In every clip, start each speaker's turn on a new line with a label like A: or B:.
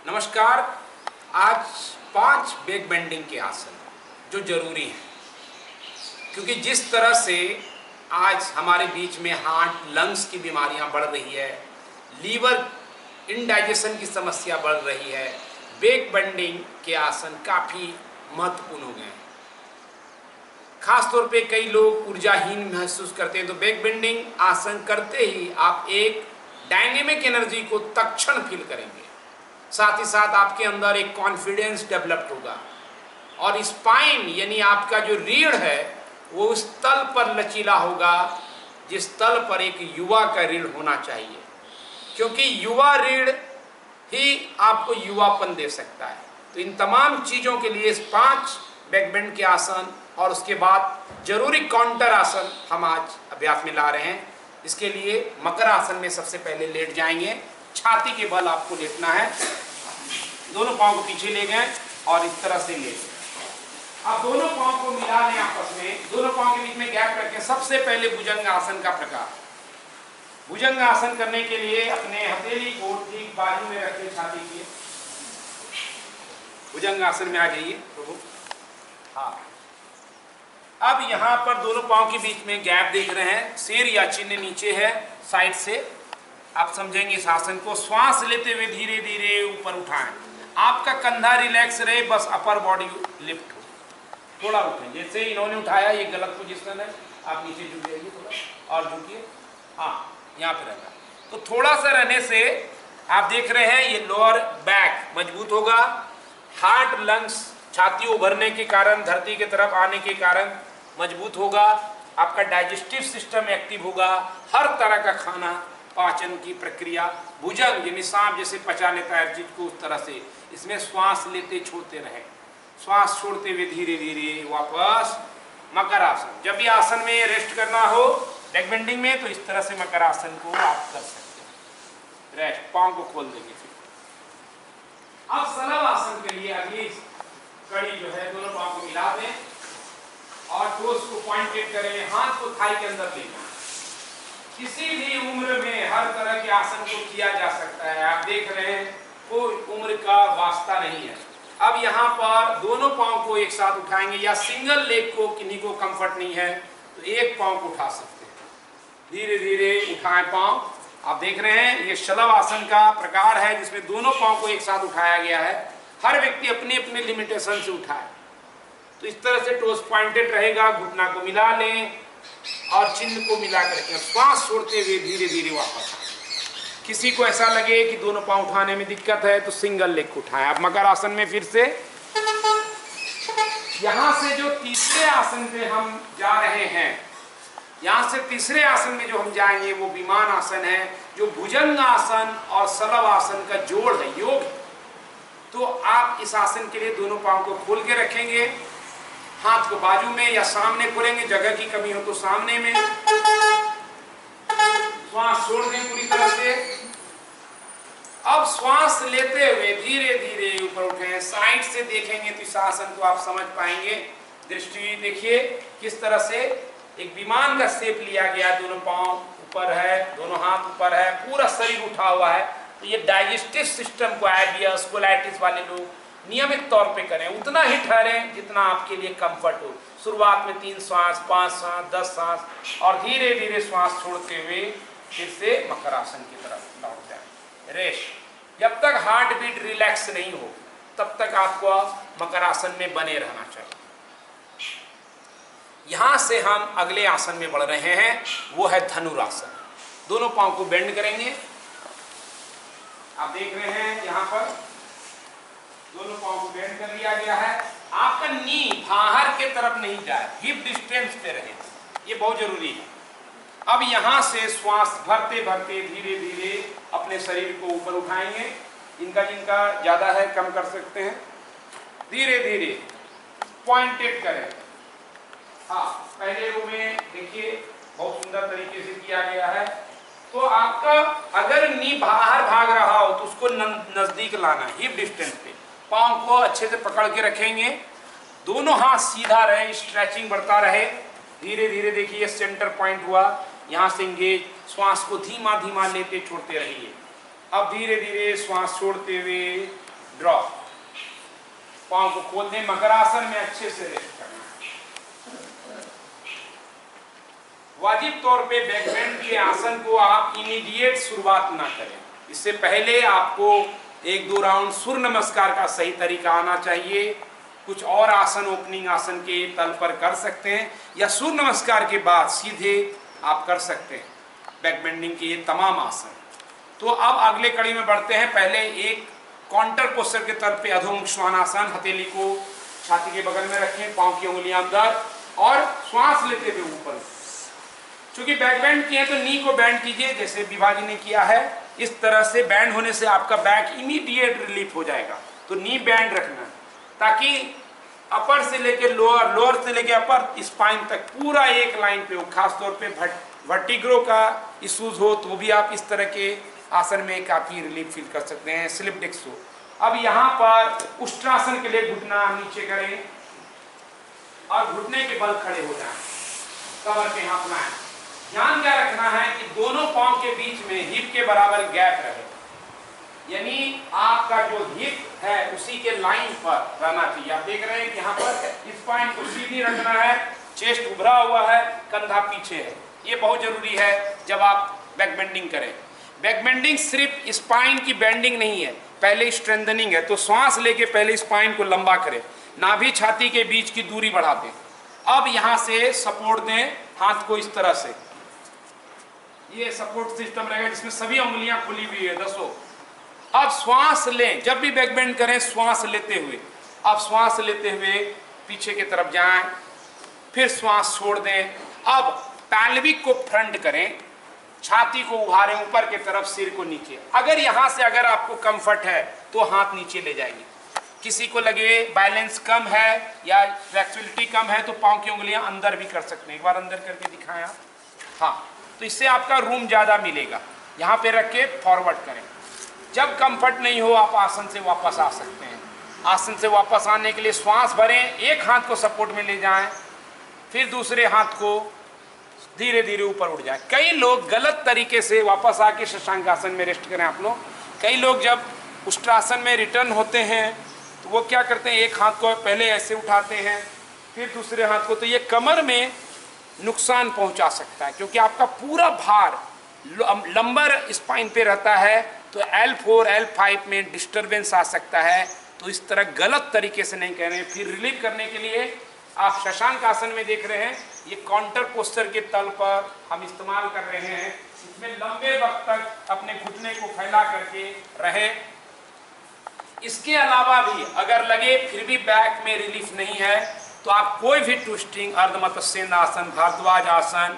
A: नमस्कार। आज 5 back bending के आसन जो जरूरी हैं, क्योंकि जिस तरह से आज हमारे बीच में हार्ट लंग्स की बीमारियां बढ़ रही है, लीवर इंडाइजेशन की समस्या बढ़ रही है, बैक बेंडिंग के आसन काफ़ी महत्वपूर्ण हो गए हैं। खासतौर पे कई लोग ऊर्जाहीन महसूस करते हैं, तो बैक बेंडिंग आसन करते ही आप एक डायनेमिक एनर्जी को तत्क्षण फील करेंगे। साथ ही साथ आपके अंदर एक कॉन्फिडेंस डेवलप होगा और स्पाइन यानी आपका जो रीढ़ है वो उस तल पर लचीला होगा जिस तल पर एक युवा का रीढ़ होना चाहिए, क्योंकि युवा रीढ़ ही आपको युवापन दे सकता है। तो इन तमाम चीज़ों के लिए 5 बैक बेंड के आसन और उसके बाद जरूरी काउंटर आसन हम आज अभ्यास में ला रहे हैं। इसके लिए मकर आसन में सबसे पहले लेट जाएंगे। छाती के बल आपको लेटना है, दोनों पाँव को पीछे ले गए और इस तरह से लेट। अब दोनों पाँव को मिला लें आपस में, दोनों पाँव के बीच में गैप रखें। सबसे पहले भुजंग आसन का प्रकार। भुजंग आसन करने के लिए अपने हथेली को ठीक बाजू में रखें छाती के। भुजंग आसन में आ जाइए प्रभु। हाँ, अब यहाँ पर दोनों पाँव के बीच में गैप देख रहे हैं, सिर या चिन्ह नीचे है साइड से। आप समझेंगे इस आसन को। श्वास लेते हुए धीरे धीरे ऊपर उठाएं। आपका कंधा रिलैक्स रहे, बस अपर बॉडी लिफ्ट हो। थोड़ा उठें, जैसे इन्होंने उठाया ये गलत पोजीशन है, आप नीचे झुक जाइए थोड़ा और झुकिए। हाँ, यहाँ पे रहना। तो थोड़ा सा रहने से आप देख रहे हैं ये लोअर बैक मजबूत होगा। हार्ट लंग्स छाती उभरने के कारण, धरती की तरफ आने के कारण मजबूत होगा। आपका डाइजेस्टिव सिस्टम एक्टिव होगा। हर तरह का खाना, पाचन की प्रक्रिया, भुजंग यानी सांप जैसे पचा लेता है हर चीज को, उस तरह से इसमें श्वास लेते छोड़ते रहे। श्वास छोड़ते हुए धीरे धीरे वापस मकर आसन। जब भी आसन में रेस्ट करना हो बैक बेंडिंग में, तो इस तरह से मकर आसन को आप कर सकते हैं। रेस्ट, पाँव को खोल देंगे। फिर अब सलव आसन के लिए अगली कड़ी जो है, दोनों पाँव को मिला दें और टोस को पॉइंटेड करें, हाथ को थाई के अंदर ले जाएं। किसी भी उम्र में हर तरह के आसन को किया जा सकता है। आप देख रहे हैं कोई उम्र का वास्ता नहीं है। अब यहाँ पर दोनों पाँव को एक साथ उठाएंगे, या सिंगल लेग को किन्हीं को कंफर्ट नहीं है तो एक पाँव को उठा सकते हैं। धीरे धीरे उठाएं पाँव। आप देख रहे हैं ये शलभ आसन का प्रकार है जिसमें दोनों पाँव को एक साथ उठाया गया है। हर व्यक्ति अपने अपने लिमिटेशन से उठाए। तो इस तरह से टोस पॉइंटेड रहेगा। घुटना को मिला लें और चिन्ह को मिला करके श्वास छोड़ते हुए धीरे धीरे वापस। किसी को ऐसा लगे कि दोनों पांव उठाने में दिक्कत है तो सिंगल लेग को उठाएं। अब मकर आसन में फिर से यहां से जो तीसरे आसन पे हम जा रहे हैं, यहां से तीसरे आसन में जो हम जाएंगे वो विमान आसन है, जो भुजंग आसन और सलव आसन का जोड़ है, योग है। तो आप इस आसन के लिए दोनों पांव को खोल के रखेंगे, हाथ को बाजू में या सामने खोलेंगे, जगह की कमी हो तो सामने में। श्वास छोड़ दें पूरी तरह से। अब श्वास लेते हुए धीरे धीरे ऊपर उठें। साइड से देखेंगे तो इस आसन को आप समझ पाएंगे। दृष्टि देखिए किस तरह से एक विमान का शेप लिया गया। दोनों पांव ऊपर है, दोनों हाथ ऊपर है, पूरा शरीर उठा हुआ है। तो ये डाइजेस्टिव सिस्टम को, आईबिएस कोलाइटिस वाले लोग नियमित तौर पे करें। उतना ही ठहरें जितना आपके लिए कंफर्ट हो। शुरुआत में 3 श्वास, 5 श्वास, 10 श्वास और धीरे धीरे श्वास छोड़ते हुए फिर से मकर आसन की तरफ लौट जाए। रेस्ट। जब तक हार्ट बीट रिलैक्स नहीं हो तब तक आपको मकर आसन में बने रहना चाहिए। यहां से हम अगले आसन में बढ़ रहे हैं, वो है धनुरासन। दोनों पांव को बेंड करेंगे। आप देख रहे हैं यहाँ पर दोनों पांव को बेंड कर लिया गया है। आपका नी बाहर के तरफ नहीं जाए, हिप डिस्टेंस पे रहे, ये बहुत जरूरी है। अब यहां से श्वास भरते भरते धीरे धीरे अपने शरीर को ऊपर उठाएंगे। जिनका ज्यादा है कम कर सकते हैं। धीरे धीरे पॉइंटेड करें। हाँ, पहले रो में देखिए बहुत सुंदर तरीके से किया गया है। तो आपका अगर नी बाहर भाग रहा हो तो उसको नजदीक लाना, हिप डिस्टेंस पे। पाँव को अच्छे से पकड़ के रखेंगे, दोनों हाथ सीधा रहे, स्ट्रेचिंग बढ़ता रहे। धीरे धीरे देखिए सेंटर पॉइंट हुआ, यहाँ से इंगेज। श्वास को धीमा धीमा लेते छोड़ते रहिए। अब धीरे धीरे श्वास छोड़ते हुए ड्रॉ, पांव को खोल दें, मकरासन में अच्छे से रेस्ट करना है। वाजिब तौर पे बैकबेंड के आसन को आप इमीडिएट शुरुआत ना करें, इससे पहले आपको 1-2 राउंड सूर्य नमस्कार का सही तरीका आना चाहिए। कुछ और आसन ओपनिंग आसन के तल पर कर सकते हैं, या सूर्य नमस्कार के बाद सीधे आप कर सकते हैं बैकबेंडिंग के ये तमाम आसन। तो अब अगले कड़ी में बढ़ते हैं। पहले एक काउंटर पोस्चर के तल पे अधोमुख श्वानासन, हथेली को छाती के बगल में रखें, पांव की उंगलियां अंदर और श्वास लेते हुए ऊपर। चूंकि बैक बेंड किए तो नी को बेंड कीजिए, जैसे विभा जी ने किया है। इस तरह से बेंड होने से आपका बैक इमीडिएट रिलीफ हो जाएगा। तो नी बेंड रखना ताकि अपर से लेके लोअर, लोअर से लेके अपर स्पाइन तक पूरा एक लाइन पे हो। खासतौर पे वर्टिगो का इश्यूज हो तो भी आप इस तरह के आसन में काफी रिलीफ फील कर सकते हैं। स्लिप डिस्क हो। अब यहाँ पर उष्ट्रासन के लिए घुटना नीचे करें और घुटने के बल खड़े हो जाएं, कमर पे हाथ लाएं। ध्यान क्या रखना है कि दोनों पांव के बीच में हिप के बराबर गैप रहे, यानी आपका जो हिप है उसी के लाइन पर रहना चाहिए। आप देख रहे हैं कि यहाँ पर स्पाइन को सीधी रखना है, चेस्ट उभरा हुआ है, कंधा पीछे है। ये बहुत जरूरी है जब आप बैक बेंडिंग करें। बैक बेंडिंग सिर्फ स्पाइन की बेंडिंग नहीं है, पहले स्ट्रेंथनिंग है। तो सांस लेके पहले स्पाइन को लंबा करें, नाभि छाती के बीच की दूरी बढ़ा दें। अब यहाँ से सपोर्ट दें हाथ को इस तरह से, ये सपोर्ट सिस्टम रहेगा जिसमें सभी उंगलियां खुली हुई है 10। अब श्वास लें, जब भी बैक बेंड करें श्वास लेते हुए। अब श्वास लेते हुए पीछे की तरफ जाएं, फिर श्वास छोड़ दें। अब पैल्विक को फ्रंट करें, छाती को उभारें ऊपर की तरफ, सिर को नीचे। अगर यहाँ से अगर आपको कंफर्ट है तो हाथ नीचे ले जाइए। किसी को लगे बैलेंस कम है या फ्लेक्सिबिलिटी कम है तो पांव की उंगलियां अंदर भी कर सकते हैं। एक बार अंदर करके दिखाएं आप। हाँ, तो इससे आपका रूम ज़्यादा मिलेगा। यहाँ पे रख के फॉरवर्ड करें। जब कंफर्ट नहीं हो आप आसन से वापस आ सकते हैं। आसन से वापस आने के लिए श्वास भरें, एक हाथ को सपोर्ट में ले जाएं, फिर दूसरे हाथ को धीरे धीरे ऊपर उठ जाए। कई लोग गलत तरीके से वापस आके शशांक आसन में रेस्ट करें आप लोग। कई लोग जब उष्ट्रासन में रिटर्न होते हैं तो वो क्या करते हैं, एक हाथ को पहले ऐसे उठाते हैं फिर दूसरे हाथ को, तो ये कमर में नुकसान पहुंचा सकता है क्योंकि आपका पूरा भार लंबर स्पाइन पे रहता है। तो L4 L5 में डिस्टरबेंस आ सकता है। तो इस तरह गलत तरीके से नहीं करें। फिर रिलीव करने के लिए आप शशांक आसन में देख रहे हैं, ये काउंटर पोस्चर के तल पर हम इस्तेमाल कर रहे हैं। इसमें लंबे वक्त तक अपने घुटने को फैला करके रहे। इसके अलावा भी अगर लगे फिर भी बैक में रिलीफ नहीं है तो आप कोई भी ट्विस्टिंग, अर्धमत्स्येंद्र आसन, भारद्वाज आसन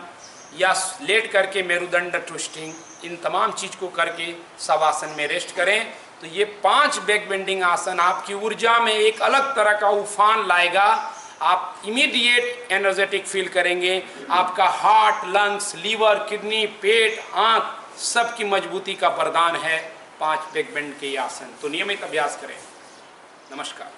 A: या लेट करके मेरुदंड ट्विस्टिंग, इन तमाम चीज़ को करके शवासन में रेस्ट करें। तो ये 5 बैक बेंडिंग आसन आपकी ऊर्जा में एक अलग तरह का उफान लाएगा। आप इमीडिएट एनर्जेटिक फील करेंगे। आपका हार्ट, लंग्स, लीवर, किडनी, पेट, आँख सब की मजबूती का वरदान है 5 बैक बेंड के आसन। तो नियमित अभ्यास करें। नमस्कार।